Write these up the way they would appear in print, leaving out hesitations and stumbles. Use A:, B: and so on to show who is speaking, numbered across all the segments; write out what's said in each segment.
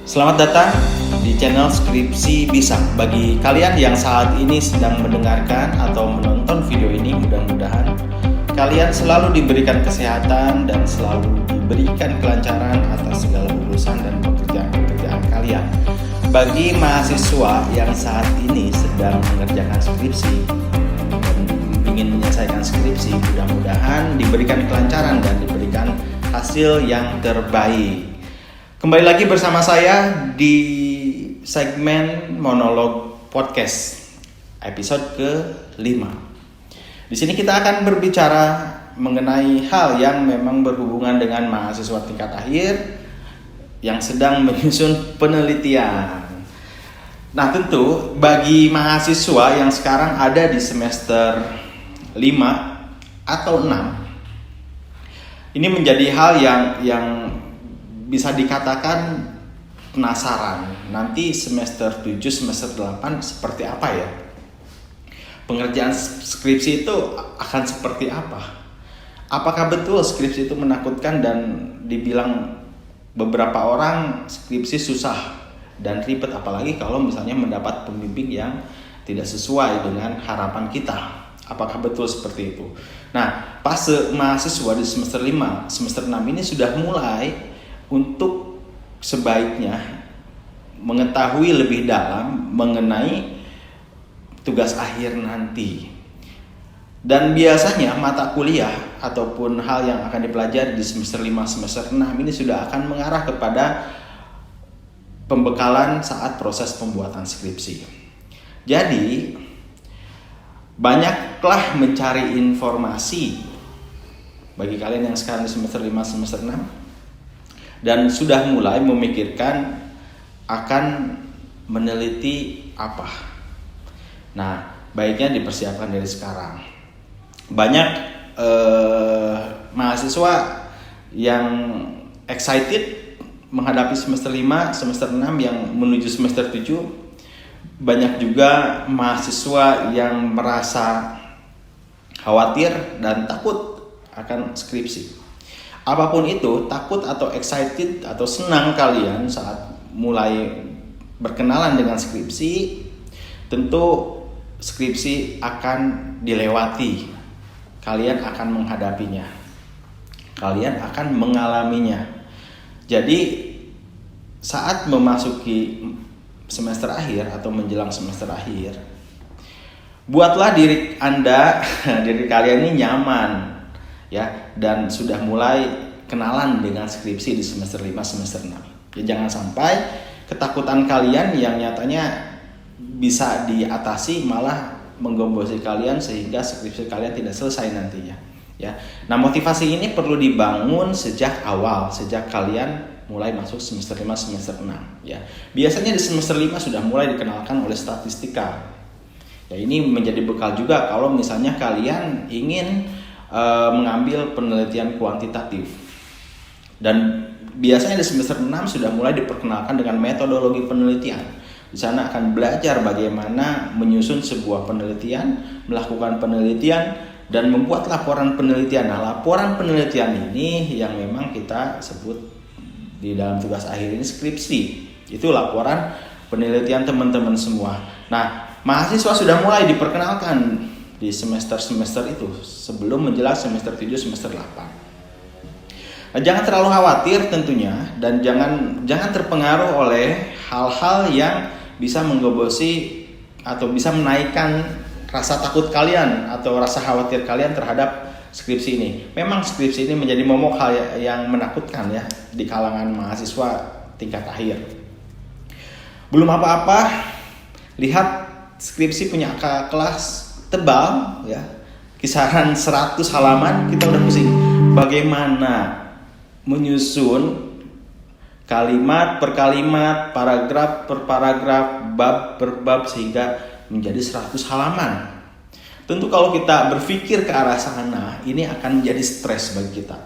A: Selamat datang di channel Skripsi Bisa. Bagi kalian yang saat ini sedang mendengarkan atau menonton video ini, mudah-mudahan kalian selalu diberikan kesehatan dan selalu diberikan kelancaran atas segala urusan dan pekerjaan-pekerjaan kalian. Bagi mahasiswa yang saat ini sedang mengerjakan skripsi dan ingin menyelesaikan skripsi, mudah-mudahan diberikan kelancaran dan diberikan hasil yang terbaik. Kembali lagi bersama saya di segmen monolog podcast episode ke-5. Di sini kita akan berbicara mengenai hal yang memang berhubungan dengan mahasiswa tingkat akhir yang sedang menyusun penelitian. Nah, tentu bagi mahasiswa yang sekarang ada di semester 5 atau 6, ini menjadi hal yang bisa dikatakan penasaran. Nanti semester 7, semester 8 seperti apa ya? Pengerjaan skripsi itu akan seperti apa? Apakah betul skripsi itu menakutkan dan dibilang beberapa orang skripsi susah dan ribet, apalagi kalau misalnya mendapat pembimbing yang tidak sesuai dengan harapan kita? Apakah betul seperti itu? Nah, fase mahasiswa di semester 5, semester 6 ini sudah mulai untuk sebaiknya mengetahui lebih dalam mengenai tugas akhir nanti. Dan biasanya mata kuliah ataupun hal yang akan dipelajari di semester 5, semester 6 ini sudah akan mengarah kepada pembekalan saat proses pembuatan skripsi. Jadi, banyaklah mencari informasi bagi kalian yang sekarang di semester 5, semester 6 dan sudah mulai memikirkan akan meneliti apa. Nah, baiknya dipersiapkan dari sekarang. Banyak mahasiswa yang excited menghadapi semester 5, semester 6 yang menuju semester 7. Banyak juga mahasiswa yang merasa khawatir dan takut akan skripsi. Apapun itu, takut atau excited atau senang kalian saat mulai berkenalan dengan skripsi, tentu skripsi akan dilewati. Kalian akan menghadapinya. Kalian akan mengalaminya. Jadi, saat memasuki semester akhir atau menjelang semester akhir, buatlah diri Anda, diri kalian ini nyaman, ya, dan sudah mulai kenalan dengan skripsi di semester 5, semester 6. Ya, jangan sampai ketakutan kalian yang nyatanya bisa diatasi malah menggombosi kalian sehingga skripsi kalian tidak selesai nantinya, ya. Nah, motivasi ini perlu dibangun sejak awal, sejak kalian mulai masuk semester 5, semester 6, ya. Biasanya di semester 5 sudah mulai dikenalkan oleh statistika. Ya, ini menjadi bekal juga kalau misalnya kalian ingin mengambil penelitian kuantitatif. Dan biasanya di semester 6 sudah mulai diperkenalkan dengan metodologi penelitian. Di sana akan belajar bagaimana menyusun sebuah penelitian, melakukan penelitian, dan membuat laporan penelitian. Nah, laporan penelitian ini yang memang kita sebut di dalam tugas akhir ini skripsi. Itu laporan penelitian teman-teman semua. Nah, mahasiswa sudah mulai diperkenalkan di semester-semester itu sebelum menjelang semester 7, semester 8. Nah, jangan terlalu khawatir tentunya dan jangan terpengaruh oleh hal-hal yang bisa menggombosi atau bisa menaikkan rasa takut kalian atau rasa khawatir kalian terhadap skripsi ini. Memang skripsi ini menjadi momok hal yang menakutkan, ya, di kalangan mahasiswa tingkat akhir. Belum apa-apa, lihat skripsi punya kelas tebal, ya, kisaran 100 halaman, kita udah pusing. Bagaimana menyusun kalimat per kalimat, paragraf per paragraf, bab per bab sehingga menjadi 100 halaman. Tentu kalau kita berpikir ke arah sana, ini akan menjadi stres bagi kita.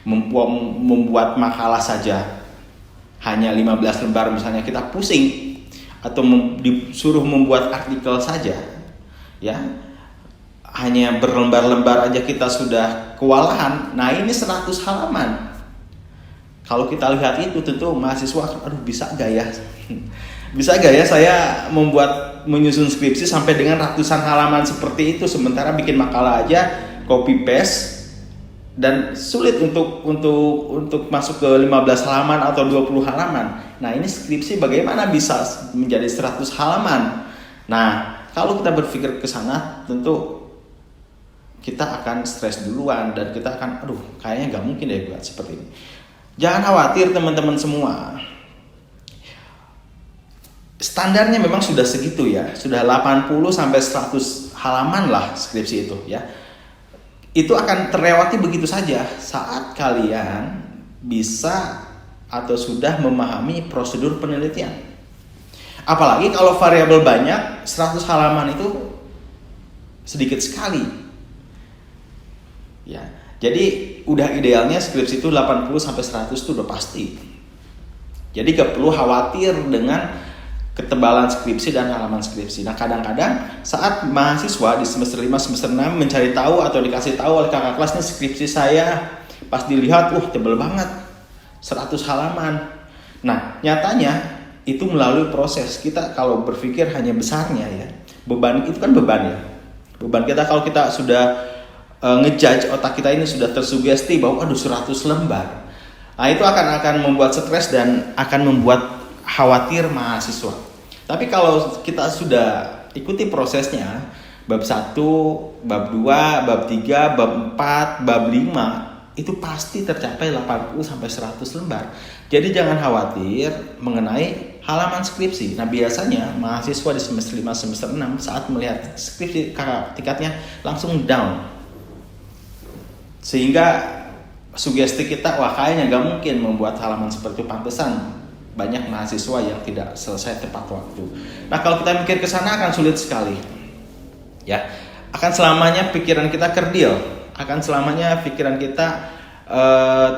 A: Membuat makalah saja hanya 15 lembar misalnya, kita pusing. Atau disuruh membuat artikel saja, ya, hanya berlembar-lembar aja kita sudah kewalahan. Nah, ini 100 halaman. Kalau kita lihat itu tentu mahasiswa akan, aduh bisa gak ya? Bisa gak ya saya menyusun skripsi sampai dengan ratusan halaman seperti itu, sementara bikin makalah aja copy paste dan sulit untuk masuk ke 15 halaman atau 20 halaman. Nah, ini skripsi bagaimana bisa menjadi 100 halaman? Nah, kalau kita berpikir ke sana tentu kita akan stres duluan dan kita akan aduh kayaknya gak mungkin deh buat seperti ini. Jangan khawatir teman-teman semua. Standarnya memang sudah segitu ya, sudah 80 sampai 100 halaman lah skripsi itu ya. Itu akan terlewati begitu saja saat kalian bisa atau sudah memahami prosedur penelitian. Apalagi kalau variabel banyak, 100 halaman itu sedikit sekali. Ya. Jadi udah idealnya skripsi itu 80 sampai 100 itu udah pasti. Jadi gak perlu khawatir dengan ketebalan skripsi dan halaman skripsi. Nah, kadang-kadang saat mahasiswa di semester 5, semester 6 mencari tahu atau dikasih tahu oleh kakak kelas, nih skripsi saya, pas dilihat, tebel banget, 100 halaman. Nah, nyatanya itu melalui proses. Kita kalau berpikir hanya besarnya ya, beban itu kan beban ya. Beban kita kalau kita sudah ngejudge, otak kita ini sudah tersugesti bahwa 100 lembar. Nah, itu akan membuat stres dan akan membuat khawatir mahasiswa. Tapi kalau kita sudah ikuti prosesnya, bab 1, bab 2, bab 3, bab 4, bab 5, itu pasti tercapai 80 sampai 100 lembar. Jadi jangan khawatir mengenai halaman skripsi. Nah, biasanya mahasiswa di semester 5, semester 6 saat melihat skripsi tingkatnya langsung down. Sehingga sugesti kita, wah kayaknya gak mungkin membuat halaman seperti itu, pantesan banyak mahasiswa yang tidak selesai tepat waktu. Nah, kalau kita mikir ke sana akan sulit sekali. Ya, akan selamanya pikiran kita kerdil, akan selamanya pikiran kita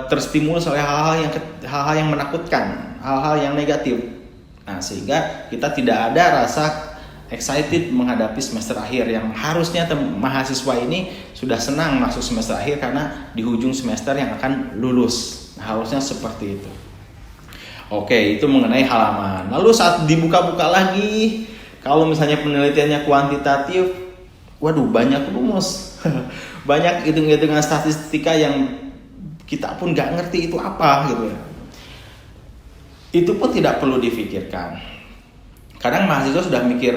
A: terstimulus oleh hal-hal yang menakutkan, hal-hal yang negatif. Nah, sehingga kita tidak ada rasa excited menghadapi semester akhir yang harusnya mahasiswa ini sudah senang masuk semester akhir karena di ujung semester yang akan lulus. Nah, harusnya seperti itu. Oke, itu mengenai halaman. Lalu saat dibuka-buka lagi, kalau misalnya penelitiannya kuantitatif, waduh banyak rumus. Banyak hitung-hitungan statistika yang kita pun gak ngerti itu apa gitu ya. Itu pun tidak perlu difikirkan. Kadang mahasiswa sudah mikir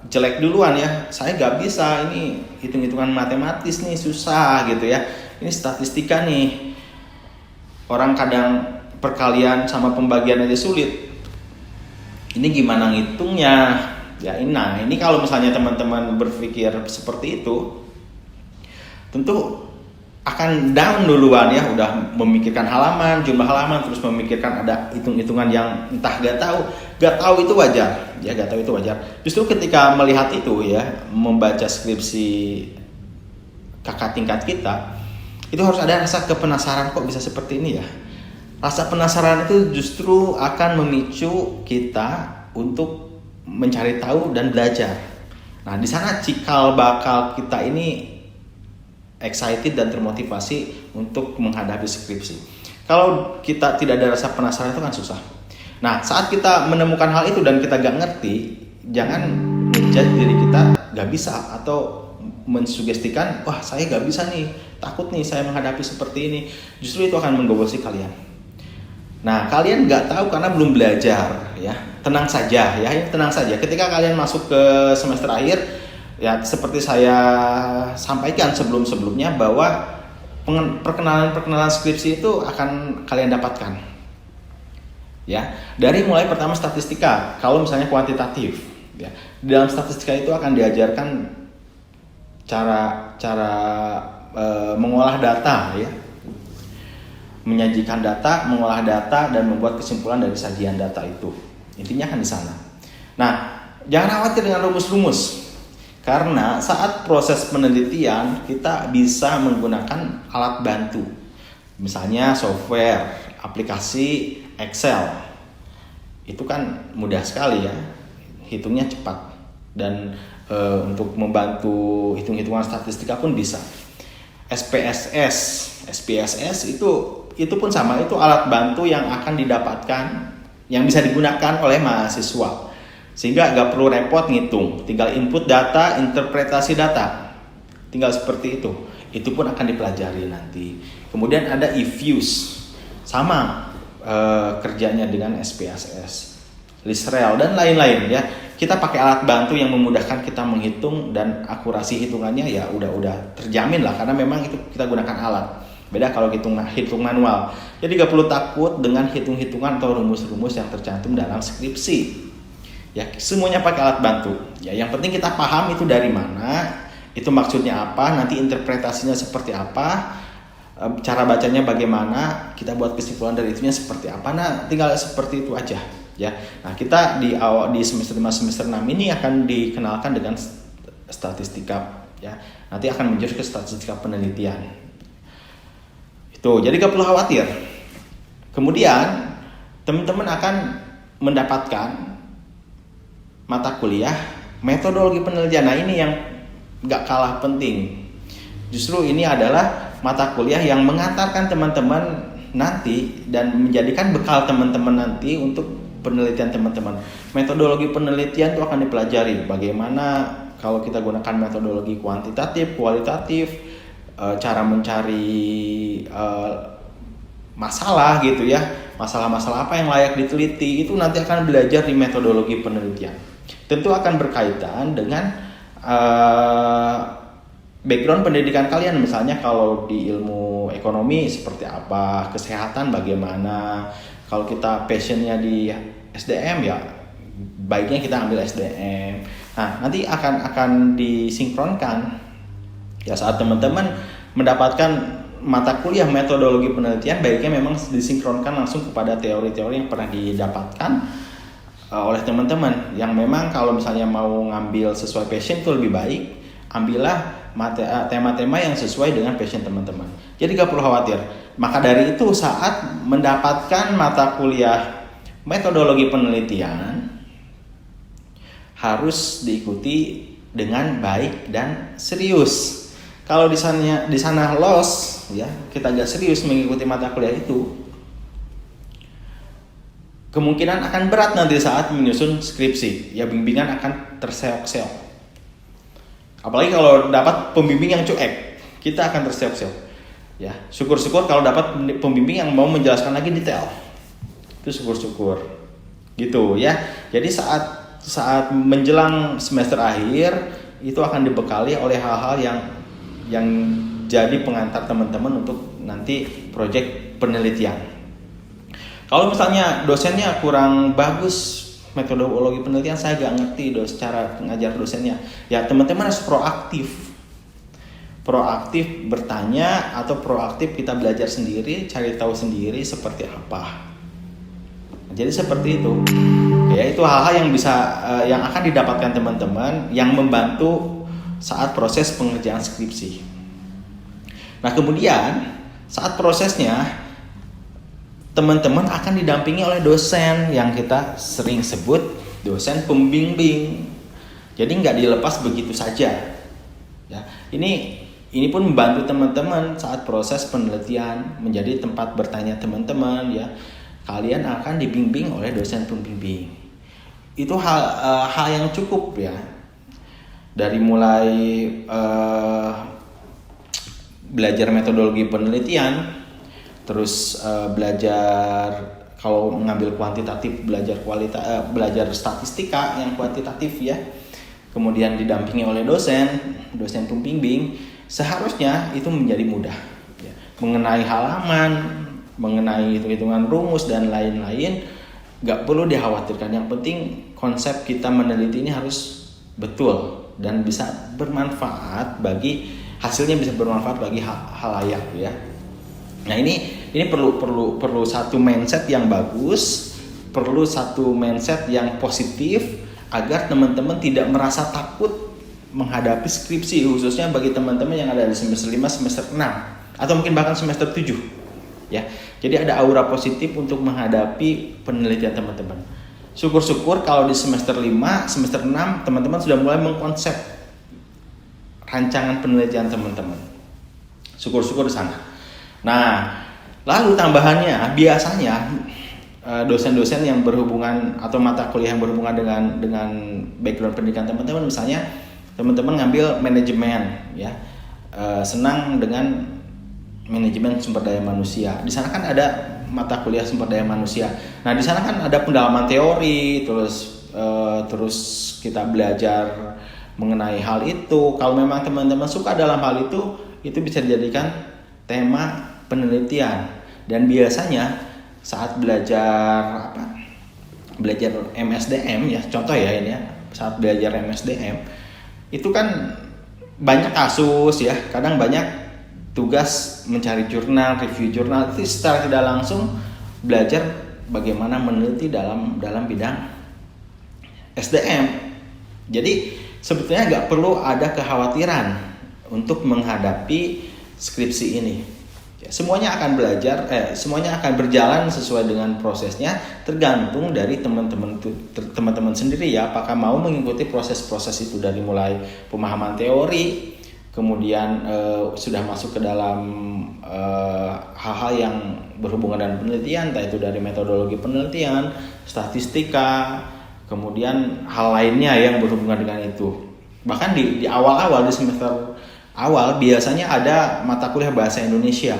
A: jelek duluan ya, saya gak bisa, ini hitung-hitungan matematis nih susah gitu ya, ini statistika nih, orang kadang perkalian sama pembagian aja sulit, ini gimana ngitungnya ya. Nah, ini kalau misalnya teman-teman berpikir seperti itu tentu akan down duluan ya, udah memikirkan halaman, jumlah halaman, terus memikirkan ada hitung-hitungan yang entah gak tahu itu wajar ya, gak tahu itu wajar. Justru ketika melihat itu ya, membaca skripsi kakak tingkat kita, itu harus ada rasa kepenasaran, kok bisa seperti ini ya. Rasa penasaran itu justru akan memicu kita untuk mencari tahu dan belajar. Nah, di sana cikal bakal kita ini excited dan termotivasi untuk menghadapi skripsi. Kalau kita tidak ada rasa penasaran itu kan susah. Nah, saat kita menemukan hal itu dan kita gak ngerti, jangan menjudge diri kita gak bisa atau mensugestikan, wah saya gak bisa nih, takut nih saya menghadapi seperti ini. Justru itu akan menggoblosi kalian. Nah, kalian gak tahu karena belum belajar ya. Tenang saja ya, tenang saja. Ketika kalian masuk ke semester akhir, ya seperti saya sampaikan sebelum-sebelumnya bahwa perkenalan skripsi itu akan kalian dapatkan. Ya, dari mulai pertama statistika, kalau misalnya kuantitatif, ya. Di dalam statistika itu akan diajarkan cara mengolah data ya. Menyajikan data, mengolah data dan membuat kesimpulan dari sajian data itu. Intinya kan di sana. Nah, jangan khawatir dengan rumus-rumus. Karena saat proses penelitian kita bisa menggunakan alat bantu. Misalnya software, aplikasi Excel. Itu kan mudah sekali ya. Hitungnya cepat dan untuk membantu hitung-hitungan statistika pun bisa. SPSS. SPSS itu pun sama, itu alat bantu yang akan didapatkan, yang bisa digunakan oleh mahasiswa. Sehingga gak perlu repot ngitung, tinggal input data, interpretasi data. Tinggal seperti itu. Itu pun akan dipelajari nanti. Kemudian ada eViews. Sama kerjanya dengan SPSS, LISREL dan lain-lain ya. Kita pakai alat bantu yang memudahkan kita menghitung, dan akurasi hitungannya ya udah terjamin lah, karena memang itu kita gunakan alat. Beda kalau hitung manual. Jadi gak perlu takut dengan hitung-hitungan atau rumus-rumus yang tercantum dalam skripsi. Ya, semuanya pakai alat bantu. Ya, yang penting kita paham itu dari mana, itu maksudnya apa, nanti interpretasinya seperti apa, cara bacanya bagaimana, kita buat kesimpulan dari itunya seperti apa. Nah, tinggal seperti itu aja ya. Nah, kita di semester 5 semester 6 ini akan dikenalkan dengan statistika ya. Nanti akan menjurus ke statistika penelitian. Itu, jadi gak perlu khawatir. Kemudian teman-teman akan mendapatkan mata kuliah metodologi penelitian. Nah, ini yang gak kalah penting. Justru ini adalah mata kuliah yang mengantarkan teman-teman nanti dan menjadikan bekal teman-teman nanti untuk penelitian teman-teman. Metodologi penelitian itu akan dipelajari bagaimana kalau kita gunakan metodologi kuantitatif, kualitatif, cara mencari masalah gitu ya, masalah-masalah apa yang layak diteliti, itu nanti akan belajar di metodologi penelitian. Tentu akan berkaitan dengan background pendidikan kalian. Misalnya kalau di ilmu ekonomi seperti apa, kesehatan bagaimana, kalau kita passionnya di SDM ya baiknya kita ambil SDM. Nah, nanti akan disinkronkan ya. Saat teman-teman mendapatkan mata kuliah metodologi penelitian, baiknya memang disinkronkan langsung kepada teori-teori yang pernah didapatkan oleh teman-teman. Yang memang kalau misalnya mau ngambil sesuai passion itu lebih baik, ambillah tema-tema yang sesuai dengan passion teman-teman. Jadi gak perlu khawatir. Maka dari itu saat mendapatkan mata kuliah metodologi penelitian harus diikuti dengan baik dan serius. Kalau di sana loss ya, kita gak serius mengikuti mata kuliah itu, kemungkinan akan berat nanti saat menyusun skripsi. Ya, bimbingan akan terseok-seok. Apalagi kalau dapat pembimbing yang cuek, kita akan terseok-seok. Ya, syukur-syukur kalau dapat pembimbing yang mau menjelaskan lagi detail. Itu syukur-syukur. Gitu ya. Jadi saat menjelang semester akhir itu akan dibekali oleh hal-hal yang jadi pengantar teman-teman untuk nanti proyek penelitian. Kalau misalnya dosennya kurang bagus metodologi penelitian, saya gak ngerti cara ngajar dosennya, ya teman-teman harus proaktif bertanya, atau proaktif kita belajar sendiri, cari tahu sendiri seperti apa. Jadi seperti itu ya, itu hal-hal yang bisa yang akan didapatkan teman-teman yang membantu saat proses pengerjaan skripsi. Nah, kemudian saat prosesnya teman-teman akan didampingi oleh dosen yang kita sering sebut dosen pembimbing. Jadi nggak dilepas begitu saja. Ya, ini pun membantu teman-teman saat proses penelitian, menjadi tempat bertanya teman-teman ya. Kalian akan dibimbing oleh dosen pembimbing. Itu hal yang cukup ya. Dari mulai belajar metodologi penelitian, terus belajar kalau mengambil kuantitatif, belajar statistika yang kuantitatif ya. Kemudian didampingi oleh dosen pembimbing, seharusnya itu menjadi mudah ya. Mengenai halaman, mengenai hitung-hitungan rumus dan lain-lain, gak perlu dikhawatirkan. Yang penting konsep kita meneliti ini harus betul dan bisa bermanfaat bagi hasilnya, bisa bermanfaat bagi halayak ya. Nah, ini perlu satu mindset yang bagus, perlu satu mindset yang positif agar teman-teman tidak merasa takut menghadapi skripsi, khususnya bagi teman-teman yang ada di semester 5, semester 6 atau mungkin bahkan semester 7 ya. Jadi ada aura positif untuk menghadapi penelitian teman-teman. Syukur-syukur kalau di semester 5, semester 6 teman-teman sudah mulai mengkonsep rancangan penelitian teman-teman. Syukur-syukur di sana. Nah, lalu tambahannya biasanya dosen-dosen yang berhubungan atau mata kuliah yang berhubungan dengan background pendidikan teman-teman, misalnya teman-teman ngambil manajemen ya, senang dengan manajemen sumber daya manusia. Di sana kan ada mata kuliah sumber daya manusia. Nah, di sana kan ada pendalaman teori, terus kita belajar mengenai hal itu. Kalau memang teman-teman suka dalam hal itu bisa dijadikan tema penelitian. Dan biasanya saat belajar MSDM ya, contoh ya ini ya, saat belajar MSDM itu kan banyak kasus ya, kadang banyak tugas mencari jurnal, review jurnal, itu secara tidak langsung belajar bagaimana meneliti dalam bidang SDM. Jadi sebetulnya nggak perlu ada kekhawatiran untuk menghadapi skripsi ini. Semuanya akan berjalan sesuai dengan prosesnya, tergantung dari teman-teman sendiri ya, apakah mau mengikuti proses-proses itu dari mulai pemahaman teori, kemudian sudah masuk ke dalam hal-hal yang berhubungan dengan penelitian, entah itu dari metodologi penelitian, statistika, kemudian hal lainnya yang berhubungan dengan itu. Bahkan di awal-awal, di semester awal biasanya ada mata kuliah bahasa Indonesia.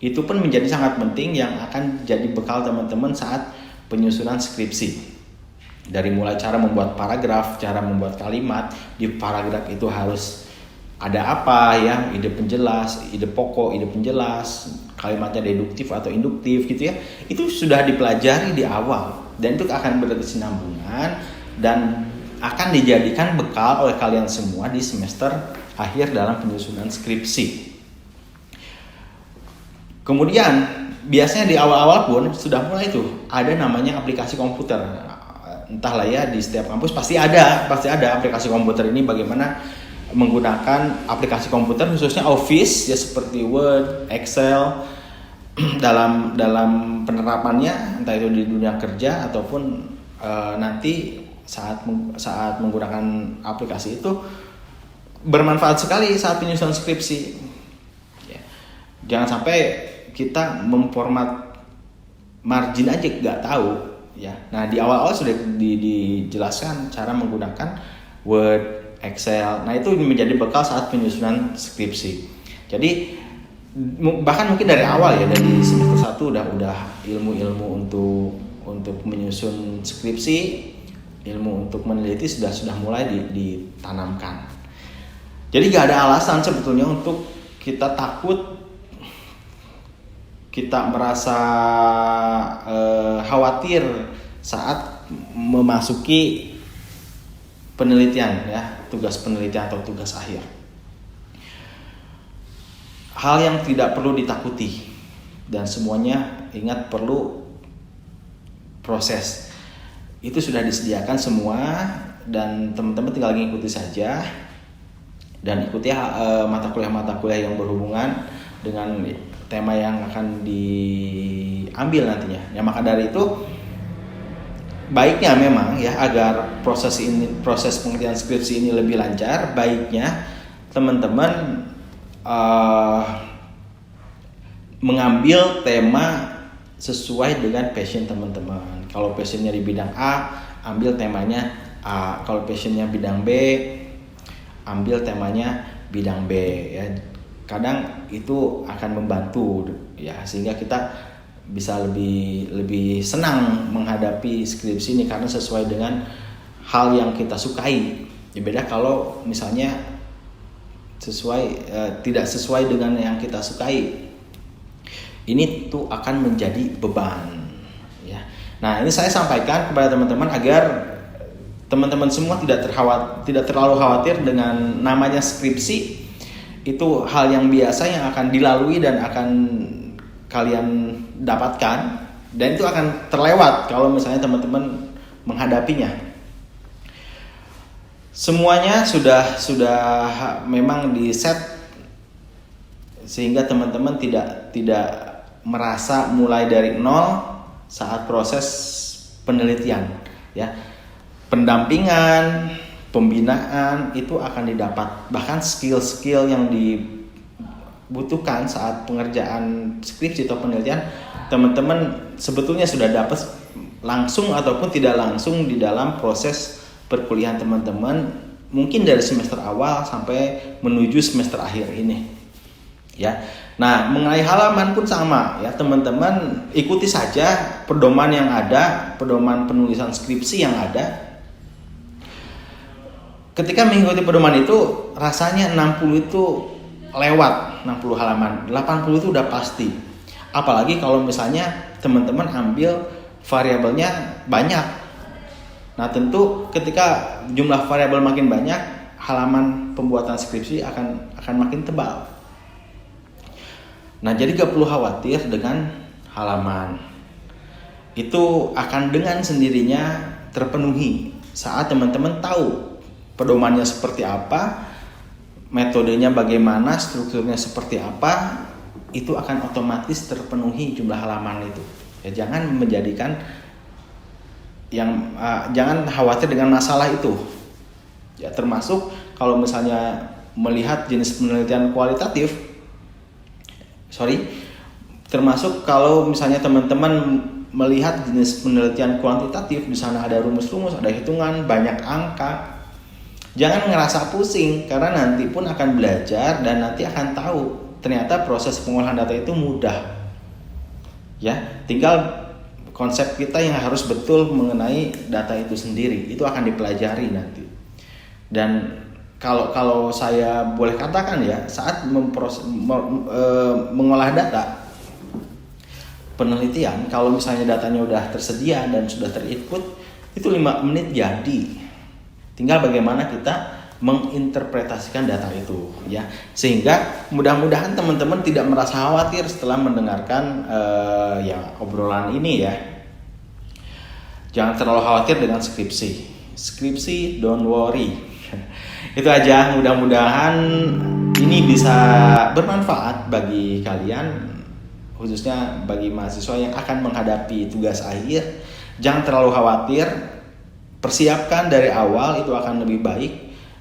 A: Itu pun menjadi sangat penting yang akan jadi bekal teman-teman saat penyusunan skripsi. Dari mulai cara membuat paragraf, cara membuat kalimat, di paragraf itu harus ada apa ya, ide penjelas, ide pokok, ide penjelas, kalimatnya deduktif atau induktif gitu ya. Itu sudah dipelajari di awal dan itu akan berkesinambungan dan akan dijadikan bekal oleh kalian semua di semester akhir dalam penyusunan skripsi. Kemudian biasanya di awal-awal pun sudah mulai tuh ada namanya aplikasi komputer. Entahlah ya, di setiap kampus pasti ada aplikasi komputer ini, bagaimana menggunakan aplikasi komputer khususnya Office ya, seperti Word, Excel dalam penerapannya, entah itu di dunia kerja ataupun nanti saat menggunakan aplikasi itu bermanfaat sekali saat penyusunan skripsi. Ya. Jangan sampai kita memformat margin aja nggak tahu ya. Nah, di awal-awal sudah dijelaskan cara menggunakan Word, Excel. Nah, itu menjadi bekal saat penyusunan skripsi. Jadi bahkan mungkin dari awal ya, dari semester 1 udah ilmu-ilmu untuk menyusun skripsi, ilmu untuk meneliti sudah mulai ditanamkan. Jadi gak ada alasan sebetulnya untuk kita takut, kita merasa khawatir saat memasuki penelitian ya, tugas penelitian atau tugas akhir. Hal yang tidak perlu ditakuti dan semuanya ingat perlu proses. Itu sudah disediakan semua dan teman-teman tinggal mengikuti saja dan ikuti mata kuliah yang berhubungan dengan tema yang akan diambil nantinya. Ya, maka dari itu baiknya memang ya, agar proses pengerjaan skripsi ini lebih lancar, baiknya teman-teman mengambil tema sesuai dengan passion teman-teman. Kalau passionnya di bidang A, ambil temanya A. Kalau passionnya bidang B, ambil temanya bidang B ya. Kadang itu akan membantu ya, sehingga kita bisa lebih senang menghadapi skripsi ini karena sesuai dengan hal yang kita sukai. Ya, beda kalau misalnya tidak sesuai dengan yang kita sukai. Ini tuh akan menjadi beban ya. Nah, ini saya sampaikan kepada teman-teman agar teman-teman semua tidak terlalu khawatir dengan namanya skripsi. Itu hal yang biasa yang akan dilalui dan akan kalian dapatkan, dan itu akan terlewat kalau misalnya teman-teman menghadapinya. Semuanya sudah memang di set sehingga teman-teman tidak merasa mulai dari nol saat proses penelitian ya. Pendampingan, pembinaan itu akan didapat, bahkan skill-skill yang butuhkan saat pengerjaan skripsi atau penelitian, teman-teman sebetulnya sudah dapat langsung ataupun tidak langsung di dalam proses perkuliahan teman-teman, mungkin dari semester awal sampai menuju semester akhir ini. Ya. Nah, mengenai halaman pun sama ya, teman-teman ikuti saja pedoman yang ada, pedoman penulisan skripsi yang ada. Ketika mengikuti pedoman itu, rasanya 60 itu lewat, 60 halaman, 80 itu udah pasti. Apalagi kalau misalnya teman-teman ambil variabelnya banyak. Nah, tentu ketika jumlah variabel makin banyak, halaman pembuatan skripsi akan makin tebal. Nah, jadi gak perlu khawatir dengan halaman. Itu akan dengan sendirinya terpenuhi saat teman-teman tahu pedomannya seperti apa, metodenya bagaimana, strukturnya seperti apa, itu akan otomatis terpenuhi jumlah halaman itu. Ya, jangan menjadikan jangan khawatir dengan masalah itu. Ya, termasuk kalau misalnya melihat jenis penelitian kualitatif, termasuk kalau misalnya teman-teman melihat jenis penelitian kuantitatif, di sana ada rumus-rumus, ada hitungan, banyak angka. Jangan ngerasa pusing, karena nanti pun akan belajar dan nanti akan tahu ternyata proses pengolahan data itu mudah. Ya, tinggal konsep kita yang harus betul mengenai data itu sendiri, itu akan dipelajari nanti. Dan kalau saya boleh katakan ya, saat mengolah data penelitian, kalau misalnya datanya udah tersedia dan sudah terinput, itu 5 menit jadi. Tinggal bagaimana kita menginterpretasikan data itu, ya. Sehingga mudah-mudahan teman-teman tidak merasa khawatir setelah mendengarkan obrolan ini ya. Jangan terlalu khawatir dengan skripsi. Skripsi, don't worry. Itu aja, mudah-mudahan ini bisa bermanfaat bagi kalian, khususnya bagi mahasiswa yang akan menghadapi tugas akhir. Jangan terlalu khawatir. Persiapkan dari awal, itu akan lebih baik,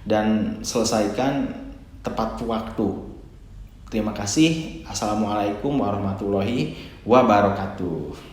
A: dan selesaikan tepat waktu. Terima kasih. Assalamualaikum warahmatullahi wabarakatuh.